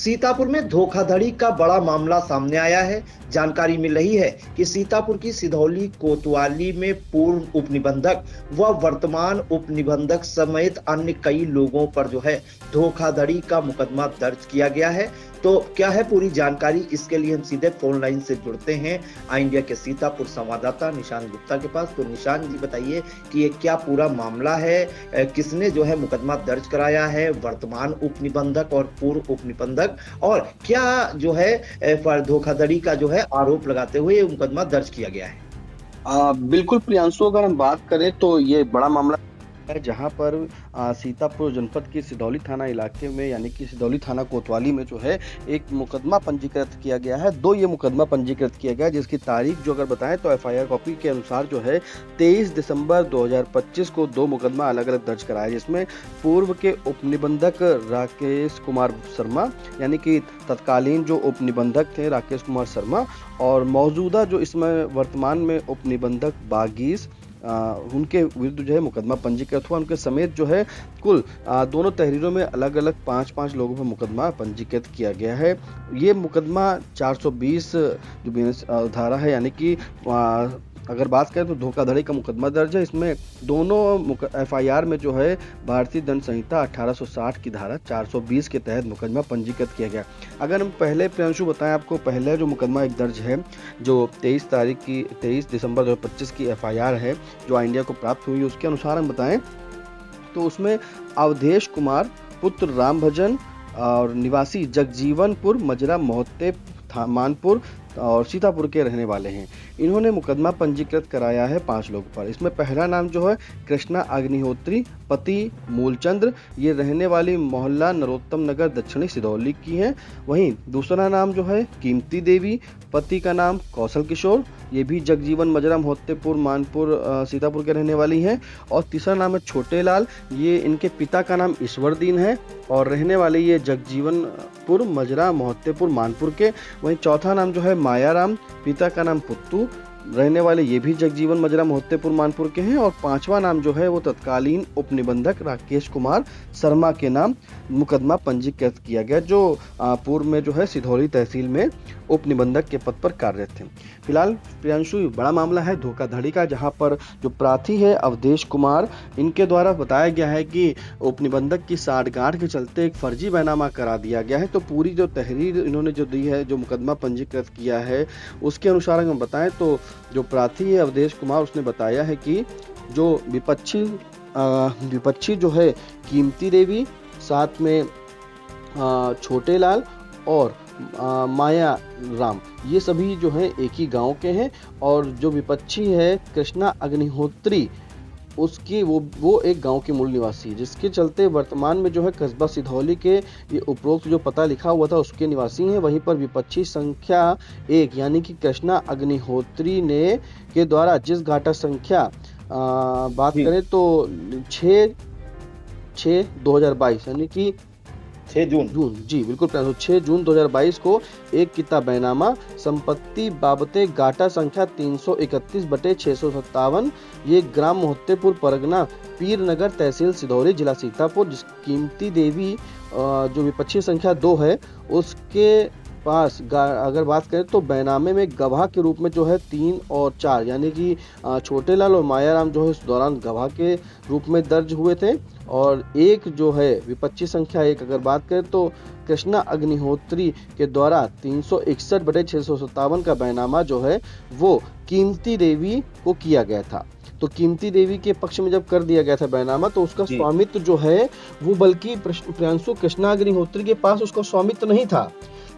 सीतापुर में धोखाधड़ी का बड़ा मामला सामने आया है। जानकारी मिल रही है कि सीतापुर की सिधौली कोतवाली में पूर्व उपनिबंधक व वर्तमान उपनिबंधक समेत अन्य कई लोगों पर जो है धोखाधड़ी का मुकदमा दर्ज किया गया है। तो क्या है पूरी जानकारी, इसके लिए हम सीधे फोन लाइन से जुड़ते हैं आई इंडिया के सीतापुर संवाददाता निशांत गुप्ता के पास। तो निशांत जी बताइए कि ये क्या पूरा मामला है, किसने जो है मुकदमा दर्ज कराया है, वर्तमान उपनिबंधक और पूर्व उपनिबंधक, और क्या जो है धोखाधड़ी का जो है आरोप लगाते हुए ये मुकदमा दर्ज किया गया है। बिल्कुल प्रियांशु, अगर हम बात करें तो ये बड़ा मामला है जहां पर सीतापुर जनपद की सिधौली थाना इलाके में यानी कि सिधौली थाना कोतवाली में जो है एक मुकदमा पंजीकृत किया गया है। ये मुकदमा पंजीकृत किया गया है, जिसकी तारीख जो अगर बताएं तो एफआईआर कॉपी के अनुसार जो है 23 दिसंबर 2025 को 2 मुकदमा अलग अलग दर्ज कराया, जिसमें पूर्व के उपनिबंधक राकेश कुमार शर्मा यानी कि तत्कालीन जो उपनिबंधक थे राकेश कुमार शर्मा और मौजूदा जो इसमें वर्तमान में उपनिबंधक बागीस उनके विरुद्ध जो है मुकदमा पंजीकृत हुआ। उनके समेत जो है कुल दोनों तहरीरों में अलग अलग 5-5 लोगों पर मुकदमा पंजीकृत किया गया है। ये मुकदमा 420 जो धारा है यानी कि अगर बात करें तो धोखाधड़ी का मुकदमा दर्ज है। इसमें दोनों एफआईआर में जो है भारतीय दंड संहिता 1860 की धारा 420 के तहत मुकदमा पंजीकृत किया गया। अगर हम पहले प्रियांशु बताएं आपको, पहले जो मुकदमा एक दर्ज है जो 23 दिसंबर 2025 की एफआईआर है जो आई इंडिया को प्राप्त हुई, उसके अनुसार हम बताएं तो उसमें अवधेश कुमार पुत्र राम भजन और निवासी जगजीवनपुर मजरा मोहत्ते मानपुर और सीतापुर के रहने वाले हैं। इन्होंने मुकदमा पंजीकृत कराया है 5 लोगों पर। इसमें पहला नाम जो है कृष्णा अग्निहोत्री पति मूलचंद्र, ये रहने वाली मोहल्ला नरोत्तम नगर दक्षिणी सिधौली की हैं। वहीं दूसरा नाम जो है कीमती देवी, पति का नाम कौशल किशोर, ये भी जगजीवन मजरा मोहत्तेपुर मानपुर सीतापुर के रहने वाली हैं। और तीसरा नाम है छोटे लाल, ये इनके पिता का नाम ईश्वरदीन है और रहने वाले ये जगजीवनपुर मजरा मोहत्तेपुर मानपुर के। वहीं चौथा नाम जो है मायाराम, पिता का नाम पुत्तू, रहने वाले ये भी जगजीवन मजरा मोहत्तेपुर मानपुर के हैं। और 5वां नाम जो है वो तत्कालीन उपनिबंधक राकेश कुमार शर्मा के नाम मुकदमा पंजीकृत किया गया, जो पूर्व में जो है सिधौली तहसील में उपनिबंधक के पद पर कार्यरत थे। फिलहाल प्रियांशु बड़ा मामला है धोखाधड़ी का, जहां पर जो प्रार्थी है अवधेश कुमार, इनके द्वारा बताया गया है कि उपनिबंधक की साठगांठ के चलते एक फर्जी बैनामा करा दिया गया है। तो पूरी जो तहरीर इन्होंने जो दी है, जो मुकदमा पंजीकृत किया है, उसके अनुसार हम बताएं तो जो प्रार्थी है अवधेश कुमार, उसने बताया है कि जो विपक्षी जो है कीमती देवी, साथ में छोटे लाल और माया राम, ये सभी जो है एक ही गांव के हैं। और जो विपक्षी है कृष्णा अग्निहोत्री, उसकी वो एक गांव के मूल निवासी है, जिसके चलते वर्तमान में जो है कस्बा सिधौली के ये उपरोक्त जो पता लिखा हुआ था उसके निवासी हैं। वहीं पर विपक्षी संख्या 1 यानी कि कृष्णा अग्निहोत्री ने के द्वारा जिस घाटा संख्या बात करें तो 6/6/2022 यानी कि 6 जून जी बिल्कुल 6 जून 2022 को एक किताब बैनामा संपत्ति बाबते गाटा संख्या 331/657, ये ग्राम मोहत्तेपुर परगना पीरनगर तहसील सिधौली जिला सीतापुर, जिस कीमती देवी जो विपक्षी संख्या 2 है उसके पास अगर बात करें तो बैनामे में गवाह के रूप में जो है 3 और 4 यानी कि छोटे लाल और मायाराम जो है इस दौरान गवाह के रूप में दर्ज हुए थे। और एक जो है विपक्षी संख्या 1 अगर बात करें तो कृष्णा अग्निहोत्री के द्वारा 361/657 का बैनामा जो है वो कीमती देवी को किया गया था। तो कीमती देवी के पक्ष में जब कर दिया गया था बैनामा, तो उसका स्वामित्व जो है वो बल्कि प्रियांशु कृष्णा अग्निहोत्री के पास उसका स्वामित्व नहीं था।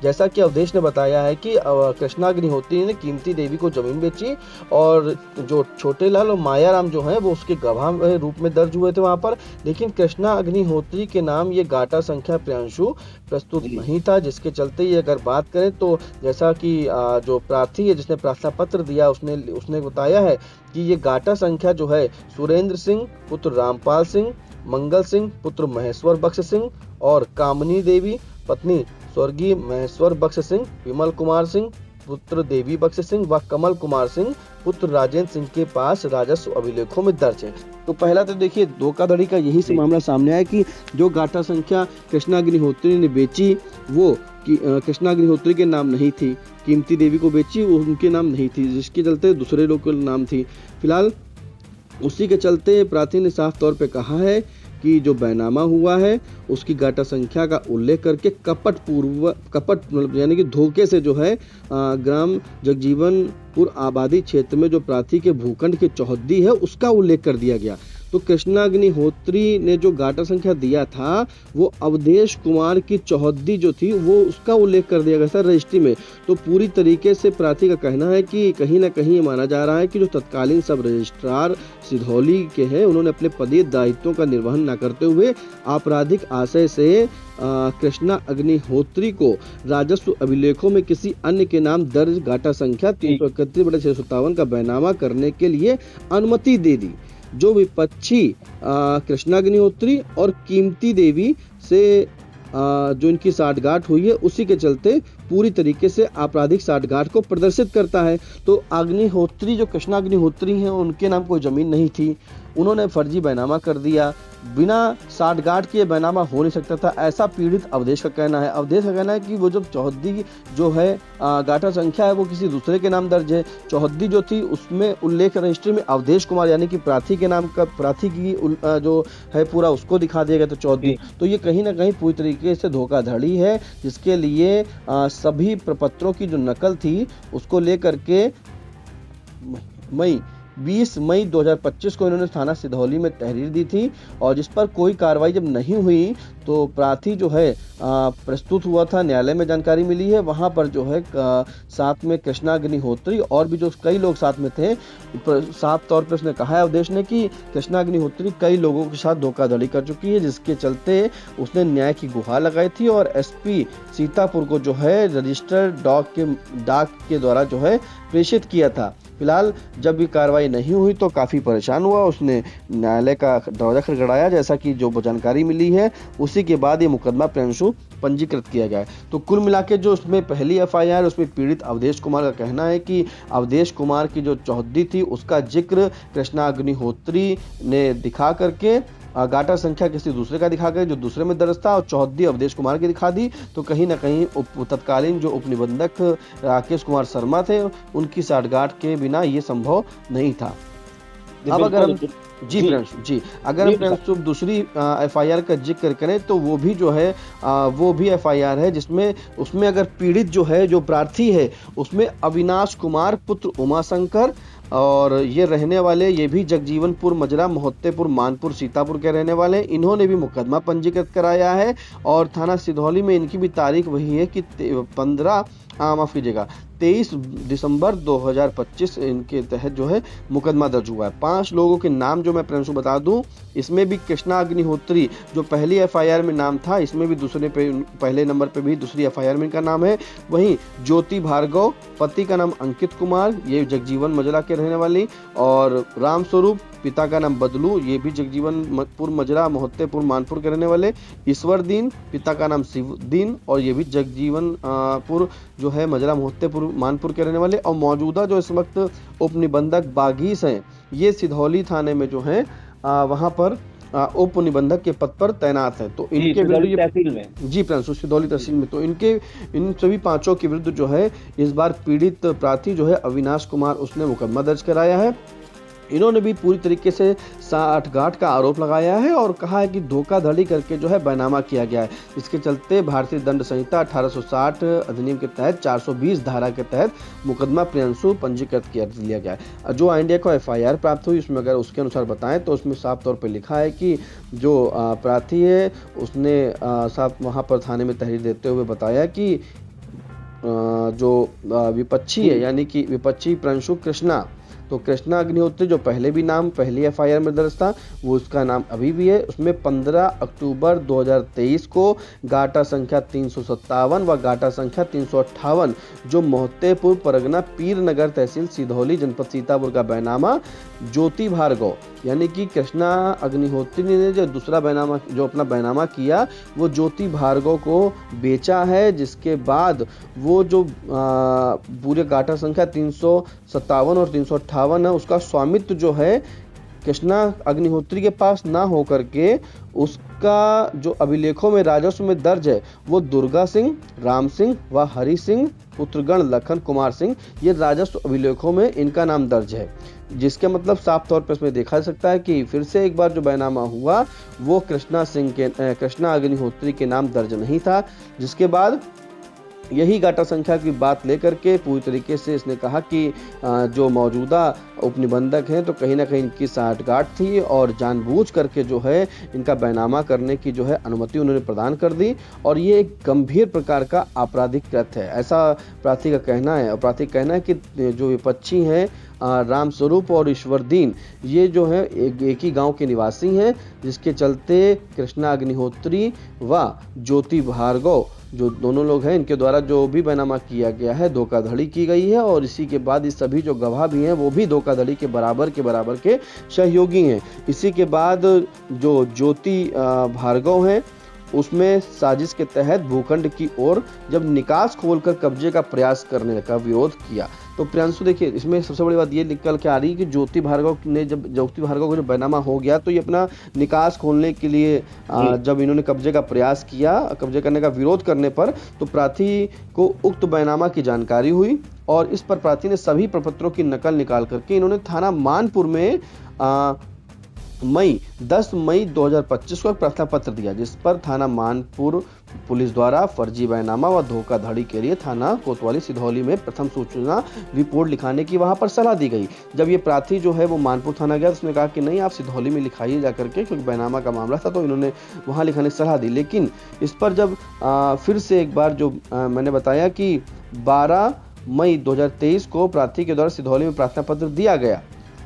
जैसा कि अवधेश ने बताया है कि कृष्णा अग्निहोत्री ने कीमती देवी को जमीन बेची और जो छोटे लाल और मायाराम जो है वो उसके गवाह रूप में दर्ज हुए थे वहां पर। लेकिन कृष्णा अग्निहोत्री के नाम ये गाटा संख्या प्रियांशु प्रस्तुत नहीं था, जिसके चलते ये अगर बात करें तो जैसा कि जो प्रार्थी है जिसने प्रार्थना पत्र दिया उसने बताया है कि ये गाटा संख्या जो है सुरेंद्र सिंह पुत्र रामपाल सिंह, मंगल सिंह पुत्र महेश्वर बख्श सिंह और कामनी देवी पत्नी स्वर्गीय महेश्वर बख्श सिंह, विमल कुमार सिंह पुत्र देवी बख्श सिंह व कमल कुमार सिंह पुत्र राजेंद्र सिंह के पास राजस्व अभिलेखों में दर्ज है। तो पहला तो देखिए धोखाधड़ी का यही से मामला सामने आया कि जो गाटा संख्या कृष्णा अग्निहोत्री ने बेची वो कि कृष्णा अग्निहोत्री के नाम नहीं थी। कीमती देवी को बेची, वो उनके नाम नहीं थी, जिसके चलते दूसरे लोग के नाम थी। फिलहाल उसी के चलते प्रार्थी ने साफ तौर पे कहा है कि जो बैनामा हुआ है उसकी गाटा संख्या का उल्लेख करके कपट यानी कि धोखे से जो है ग्राम जगजीवनपुर आबादी क्षेत्र में जो प्रार्थी के भूखंड की चौहद्दी है उसका उल्लेख कर दिया गया। तो कृष्णा अग्निहोत्री ने जो गाटा संख्या दिया था वो अवधेश कुमार की चौहद्दी जो थी वो उसका उल्लेख कर दिया गया था रजिस्ट्री में। तो पूरी तरीके से प्रार्थी का कहना है कि कहीं ना कहीं ये माना जा रहा है कि जो तत्कालीन सब रजिस्ट्रार सिधौली के हैं उन्होंने अपने पदीय दायित्वों का निर्वहन न करते हुए आपराधिक आशय से कृष्णा अग्निहोत्री को राजस्व अभिलेखों में किसी अन्य के नाम दर्ज गाटा संख्या 331/657 का बैनामा करने के लिए अनुमति दे दी, जो विपक्षी कृष्णा अग्निहोत्री और कीमती देवी से जो इनकी साठगांठ हुई है उसी के चलते पूरी तरीके से आपराधिक साठगांठ को प्रदर्शित करता है। तो अग्निहोत्री जो कृष्णा अग्निहोत्री हैं उनके नाम कोई जमीन नहीं थी, उन्होंने फर्जी बैनामा कर दिया, बिना साठगांठ के बैनामा हो नहीं सकता था, ऐसा पीड़ित अवधेश का कहना है। अवधेश का कहना है कि वो जो चौहद्दी जो है गाटा संख्या है वो किसी दूसरे के नाम दर्ज है। चौहद्दी जो थी उसमें उल्लेख रजिस्ट्री में अवधेश कुमार यानी कि प्रार्थी के नाम का, प्रार्थी की जो है पूरा उसको दिखा दिया गया था चौहद्दी। तो ये कहीं ना कहीं पूरी तरीके से धोखाधड़ी है, जिसके लिए सभी प्रपत्रों की जो नकल थी उसको लेकर के 20 मई 2025 को इन्होंने थाना सिधौली में तहरीर दी थी और जिस पर कोई कार्रवाई जब नहीं हुई तो प्रार्थी जो है प्रस्तुत हुआ था, न्यायालय में जानकारी मिली है। वहां पर जो है साथ में कृष्णा अग्निहोत्री और भी जो कई लोग साथ में थे, साफ तौर पर उसने कहा है अवधेश ने कि कृष्णा अग्निहोत्री कई लोगों के साथ धोखाधड़ी कर चुकी है, जिसके चलते उसने न्याय की गुहार लगाई थी और एसपी सीतापुर को जो है रजिस्टर्ड डाक के द्वारा जो है प्रेषित किया था। फिलहाल जब भी कार्रवाई नहीं हुई तो काफ़ी परेशान हुआ, उसने न्यायालय का दरवाजा खड़खड़ाया, जैसा कि जो जानकारी मिली है उसी के बाद ये मुकदमा प्रियांशु पंजीकृत किया गया है। तो कुल मिला के जो उसमें पहली एफआईआर उसमें पीड़ित अवधेश कुमार का कहना है कि अवधेश कुमार की जो चौहद्दी थी उसका जिक्र कृष्णा अग्निहोत्री ने दिखा करके गाटा संख्या किसी दूसरे का दिखा कर जो दूसरे में दर्ज था और चौहद्दी अवधेश कुमार की दिखा दी। तो कहीं ना कहीं तत्कालीन जो उप निबंधक राकेश कुमार शर्मा थे उनकी साठगांठ के बिना ये संभव नहीं था। अब अगर हम अगर हम प्रियांशु दूसरी एफआईआर का जिक्र करें तो वो भी जो है वो भी एफआईआर है जिसमें उसमें अगर पीड़ित जो है जो प्रार्थी है उसमें अविनाश कुमार पुत्र उमाशंकर और ये रहने वाले ये भी जगजीवनपुर मजरा मोहत्तेपुर मानपुर सीतापुर के रहने वाले, इन्होंने भी मुकदमा पंजीकृत कराया है और थाना सिधौली में इनकी भी तारीख वही है कि 23 दिसंबर 2025 इनके तहत जो है मुकदमा दर्ज हुआ है। 5 लोगों के नाम जो मैं प्रियांशु बता दूं, इसमें भी कृष्णा अग्निहोत्री जो पहली एफआईआर में नाम था इसमें भी पहले नंबर पे भी दूसरी एफआईआर में इनका नाम है। वहीं ज्योति भार्गव पति का नाम अंकित कुमार, ये जगजीवन मजरा के रहने वाली, और राम स्वरूप पिता का नाम बदलू, ये भी जगजीवनपुर मजरा मोहत्तेपुर मानपुर के रहने वाले, ईश्वर दीन पिता का नाम शिवदीन और ये भी जगजीवनपुर जो है मजरा मोहत्तेपुर मानपुर के रहने वाले, और मौजूदा जो इस वक्त उप निबंधक बागीस हैं ये सिधौली थाने में जो है वहां पर उप निबंधक के पद पर तैनात है। तो इनके विरुद्ध तहसील में जी प्रियांशु सिधौली तहसील में तो इन सभी 5 के विरुद्ध जो है इस बार पीड़ित प्रार्थी जो है अविनाश कुमार उसने मुकदमा दर्ज कराया है। इन्होंने भी पूरी तरीके से साठगांठ का आरोप लगाया है और कहा है कि धोखाधड़ी करके जो है बैनामा किया गया है। इसके चलते भारतीय दंड संहिता 1860 अधिनियम के तहत 420 धारा के तहत मुकदमा प्रियांशु पंजीकृत किया लिया गया है। जो इंडिया को एफआईआर प्राप्त हुई उसमें अगर उसके अनुसार बताएं तो उसमें साफ तौर पर लिखा है कि जो प्रार्थी है उसने साफ वहाँ पर थाने में तहरीर देते हुए बताया कि जो विपक्षी है यानी कि विपक्षी प्रियांशु कृष्णा, तो कृष्णा अग्निहोत्री जो पहले भी नाम पहली एफआईआर में दर्ज था वो उसका नाम अभी भी है। उसमें 15 अक्टूबर 2023 को गाटा संख्या 357 व गाटा संख्या 358 जो मोहत्तेपुर परगना पीर नगर तहसील सिधौली जनपद सीतापुर का बैनामा ज्योति भार्गव यानी कि कृष्णा अग्निहोत्री ने जो दूसरा बैनामा जो अपना बैनामा किया वो ज्योति भार्गव को बेचा है, जिसके बाद वो जो पूरे गाटा संख्या 357 और 358 है उसका स्वामित्व जो है कृष्णा अग्निहोत्री के पास ना होकर के उसका जो अभिलेखों में राजस्व में दर्ज है वो दुर्गा सिंह, राम सिंह व हरि सिंह पुत्रगण लखन कुमार सिंह, ये राजस्व अभिलेखों में इनका नाम दर्ज है। जिसके मतलब साफ तौर पर इसमें देखा जा सकता है कि फिर से एक बार जो बैनामा हुआ वो कृष्णा अग्निहोत्री के नाम दर्ज नहीं था। जिसके बाद यही गाटा संख्या की बात लेकर के पूरी तरीके से इसने कहा कि जो मौजूदा उपनिबंधक हैं तो कहीं ना कहीं इनकी साठगांठ थी और जानबूझ करके जो है इनका बैनामा करने की जो है अनुमति उन्होंने प्रदान कर दी और ये एक गंभीर प्रकार का आपराधिक कृत्य है, ऐसा प्रार्थी का कहना है। और प्रार्थी का कहना है कि जो विपक्षी हैं राम स्वरूप और ईश्वरदीन, ये जो है एक ही गांव के निवासी हैं, जिसके चलते कृष्णा अग्निहोत्री व ज्योति भार्गव जो दोनों लोग हैं इनके द्वारा जो भी बैनामा किया गया है धोखाधड़ी की गई है। और इसी के बाद इस सभी जो गवाह भी हैं वो भी धोखाधड़ी के बराबर के सहयोगी हैं। इसी के बाद जो ज्योति भार्गव हैं उसमें साजिश के तहत भूखंड की ओर जब निकास खोलकर कब्जे का प्रयास करने का विरोध किया। तो प्रियांशु देखिए इसमें सबसे बड़ी बात ये निकल के आ रही है कि ज्योति भार्गव को जो बैनामा हो गया तो ये अपना निकास खोलने के लिए जब इन्होंने कब्जे का प्रयास किया, कब्जे करने का विरोध करने पर तो प्रार्थी को उक्त बैनामा की जानकारी हुई और इस पर प्रार्थी ने सभी प्रपत्रों की नकल निकाल करके इन्होंने थाना मानपुर में 10 मई 2025 को एक प्रार्थना पत्र दिया, जिस पर थाना मानपुर पुलिस द्वारा फर्जी बैनामा व धोखाधड़ी के लिए थाना कोतवाली सिधौली में प्रथम सूचना रिपोर्ट लिखाने की वहां पर सलाह दी गई। जब ये प्रार्थी जो है वो मानपुर थाना गया तो उसने कहा कि नहीं आप सिधौली में लिखाइए जाकर के, क्योंकि बैनामा का मामला था तो इन्होंने वहां लिखाने की सलाह दी। लेकिन इस पर जब फिर से एक बार जो मैंने बताया कि 12 मई 2023 को प्रार्थी के द्वारा सिधौली में प्रार्थना पत्र दिया गया,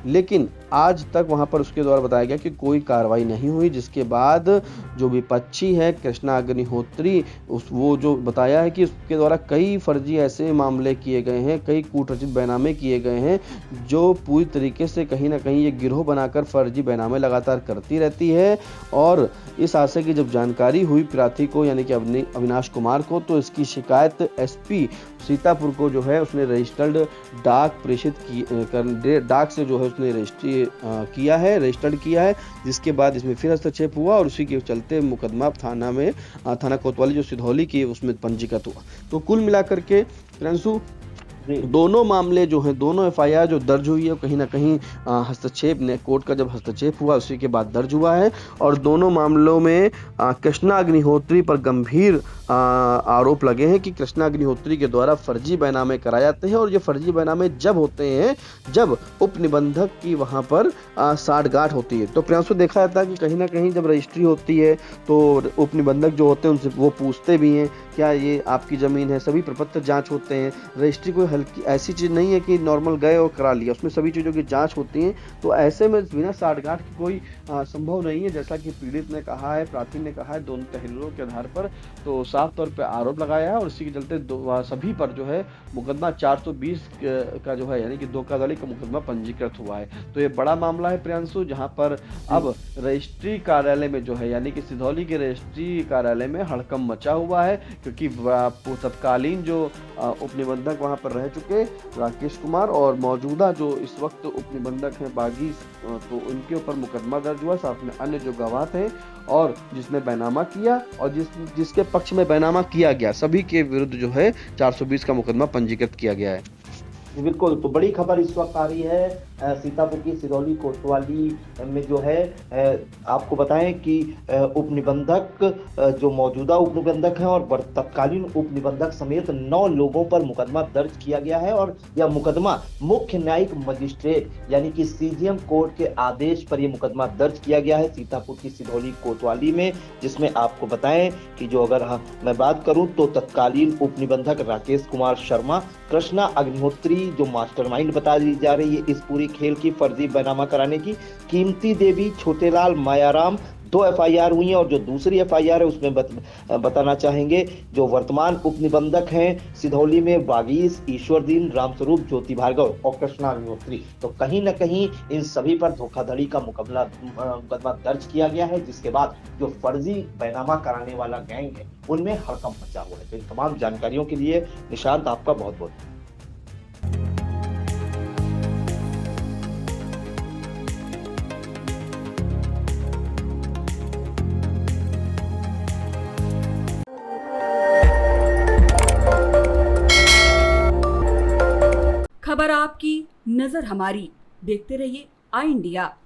लेकिन आज तक वहां पर उसके द्वारा बताया गया कि कोई कार्रवाई नहीं हुई। जिसके बाद जो विपक्षी है कृष्णा अग्निहोत्री वो जो बताया है कि उसके द्वारा कई फर्जी ऐसे मामले किए गए हैं, कई कूटरचित बैनामे किए गए हैं जो पूरी तरीके से कहीं ना कहीं ये गिरोह बनाकर फर्जी बैनामे लगातार करती रहती है। और इस आशय की जब जानकारी हुई प्रार्थी को यानी कि अविनाश कुमार को, तो इसकी शिकायत एसपी सीतापुर को जो है उसने रजिस्टर्ड डाक प्रेषित डाक से जो है उसने रजिस्टर्ड किया है। जिसके बाद इसमें फिर हस्तक्षेप हुआ और उसी के चलते मुकदमा थाना कोतवाली जो सिधौली की उसमें पंजीकृत हुआ। तो कुल मिलाकर के प्रियांशु दोनों मामले जो हैं, दोनों एफआईआर जो दर्ज हुई है कहीं ना कहीं हस्तक्षेप ने कोर्ट का जब हस्तक्षेप हुआ उसी के बाद दर्ज हुआ है। और दोनों मामलों में कृष्णा अग्निहोत्री पर गंभीर आरोप लगे हैं कि कृष्णा अग्निहोत्री के द्वारा फर्जी बैनामे कराए जाते हैं। और ये फर्जी बैनामे जब होते हैं जब उप निबंधक की वहां पर साठगांठ होती है। तो प्रियांशु देखा जाता है कि कहीं ना कहीं जब रजिस्ट्री होती है तो उप निबंधक जो होते हैं उनसे वो पूछते भी हैं क्या ये आपकी जमीन है, सभी प्रपत्र जांच होते हैं। रजिस्ट्री कोई हल्की ऐसी चीज नहीं है कि नॉर्मल गए और करा लिया, उसमें सभी चीजों की जांच होती है। तो ऐसे में बिना साठगांठ की कोई संभव नहीं है, जैसा कि पीड़ित ने कहा है, प्रार्थी ने कहा है, दोनों तहरीरों के आधार पर तो साफ तौर पे आरोप लगाया है। और इसी के चलते सभी पर जो है मुकदमा 420 का जो है यानी कि धोखाधड़ी का मुकदमा पंजीकृत हुआ है। तो ये बड़ा मामला है प्रियांशु, जहां पर अब रजिस्ट्री कार्यालय में जो है यानी कि सिधौली के रजिस्ट्री कार्यालय में हड़कंप मचा हुआ है, क्योंकि तत्कालीन जो उप निबंधक वहां पर रह चुके राकेश कुमार और मौजूदा जो इस वक्त उप निबंधक हैं बागी, तो उनके ऊपर मुकदमा दर्ज हुआ। साथ में अन्य जो गवाह थे और जिसने बैनामा किया और जिसके पक्ष में बैनामा किया गया सभी के विरुद्ध जो है 420 का मुकदमा पंजीकृत किया गया है। बिल्कुल, तो बड़ी खबर इस वक्त आ रही है सीतापुर की सिधौली कोतवाली में जो है आपको बताएं कि उप निबंधक जो मौजूदा उप निबंधक हैं और तत्कालीन उप निबंधक समेत 9 लोगों पर मुकदमा दर्ज किया गया है। और यह मुकदमा मुख्य न्यायिक मजिस्ट्रेट यानी कि सीजीएम कोर्ट के आदेश पर यह मुकदमा दर्ज किया गया है सीतापुर की सिधौली कोतवाली में, जिसमें आपको बताएं कि जो अगर मैं बात करूं तो तत्कालीन उप निबंधक राकेश कुमार शर्मा, कृष्णा अग्निहोत्री जो मास्टरमाइंड बता दी जा रही है इस पूरी खेल की फर्जी बैनामा कराने की, कीमती देवी, छोटेलाल, मायाराम, 2 एफआईआर हुई हैं। और जो दूसरी एफआईआर है उसमें बताना चाहेंगे जो वर्तमान उप निबंधक हैं सिधौली में वागीश, ईश्वरदीन, रामस्वरूप, ज्योति भार्गव और कृष्णा अग्निहोत्री। तो कहीं ना कहीं इन सभी पर धोखाधड़ी का मुकदमा दर्ज किया गया है, जिसके बाद जो फर्जी बैनामा कराने वाला गैंग है उनमें हड़कंप मचा हुआ है। तो इन तमाम जानकारियों के लिए निशांत आपका बहुत बहुत खबर आपकी, नजर हमारी। देखते रहिए आई इंडिया।